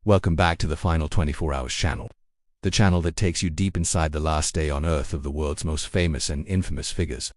Welcome back to the Final 24 Hours channel, the channel that takes you deep inside the last day on Earth of the world's most famous and infamous figures.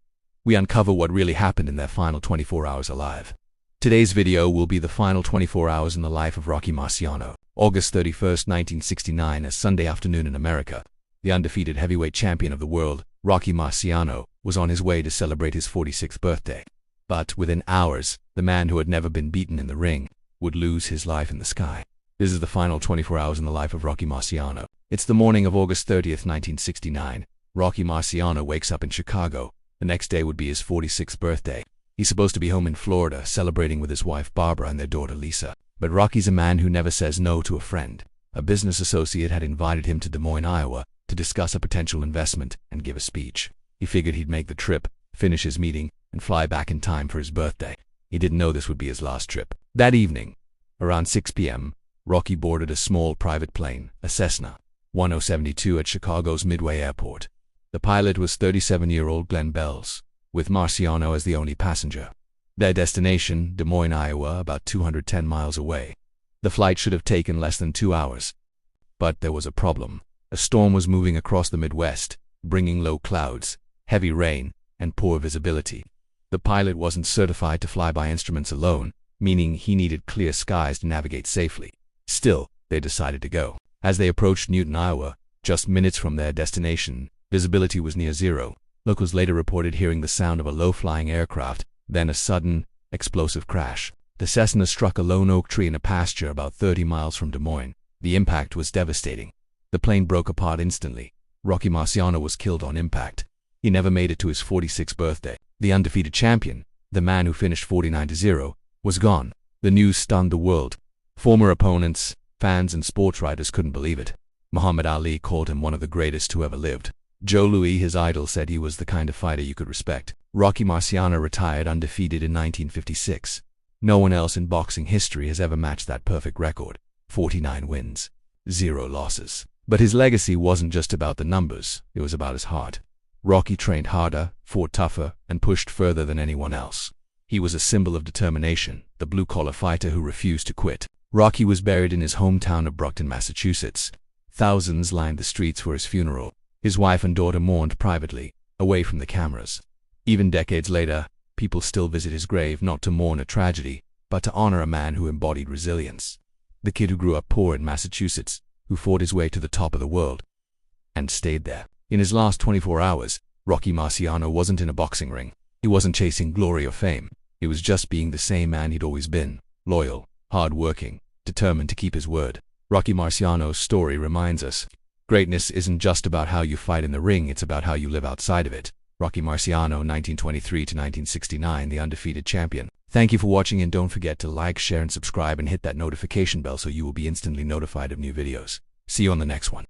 We uncover what really happened in their final 24 hours alive. Today's video will be the final 24 hours in the life of Rocky Marciano. August 31st, 1969, a Sunday afternoon in America. The undefeated heavyweight champion of the world, Rocky Marciano, was on his way to celebrate his 46th birthday. But within hours, the man who had never been beaten in the ring would lose his life in the sky. This is the final 24 hours in the life of Rocky Marciano. It's the morning of August 30th, 1969. Rocky Marciano wakes up in Chicago. The next day would be his 46th birthday. He's supposed to be home in Florida, celebrating with his wife Barbara and their daughter Lisa. But Rocky's a man who never says no to a friend. A business associate had invited him to Des Moines, Iowa, to discuss a potential investment and give a speech. He figured he'd make the trip, finish his meeting, and fly back in time for his birthday. He didn't know this would be his last trip. That evening, around 6 p.m., Rocky boarded a small private plane, a Cessna 1072, at Chicago's Midway Airport. The pilot was 37-year-old Glenn Bells, with Marciano as the only passenger. Their destination, Des Moines, Iowa, about 210 miles away. The flight should have taken less than 2 hours. But there was a problem. A storm was moving across the Midwest, bringing low clouds, heavy rain, and poor visibility. The pilot wasn't certified to fly by instruments alone, meaning he needed clear skies to navigate safely. Still, they decided to go. As they approached Newton, Iowa, just minutes from their destination, visibility was near zero. Locals later reported hearing the sound of a low-flying aircraft, then a sudden, explosive crash. The Cessna struck a lone oak tree in a pasture about 30 miles from Des Moines. The impact was devastating. The plane broke apart instantly. Rocky Marciano was killed on impact. He never made it to his 46th birthday. The undefeated champion, the man who finished 49-0, was gone. The news stunned the world. Former opponents, fans, and sports writers couldn't believe it. Muhammad Ali called him one of the greatest who ever lived. Joe Louis, his idol, said he was the kind of fighter you could respect. Rocky Marciano retired undefeated in 1956. No one else in boxing history has ever matched that perfect record. 49 wins, 0 losses. But his legacy wasn't just about the numbers, it was about his heart. Rocky trained harder, fought tougher, and pushed further than anyone else. He was a symbol of determination, the blue-collar fighter who refused to quit. Rocky was buried in his hometown of Brockton, Massachusetts. Thousands lined the streets for his funeral. His wife and daughter mourned privately, away from the cameras. Even decades later, people still visit his grave not to mourn a tragedy, but to honor a man who embodied resilience. The kid who grew up poor in Massachusetts, who fought his way to the top of the world, and stayed there. In his last 24 hours, Rocky Marciano wasn't in a boxing ring. He wasn't chasing glory or fame. He was just being the same man he'd always been, loyal, hard-working, determined to keep his word. Rocky Marciano's story reminds us, greatness isn't just about how you fight in the ring, it's about how you live outside of it. Rocky Marciano, 1923 to 1969, the undefeated champion. Thank you for watching, and don't forget to like, share, and subscribe, and hit that notification bell so you will be instantly notified of new videos. See you on the next one.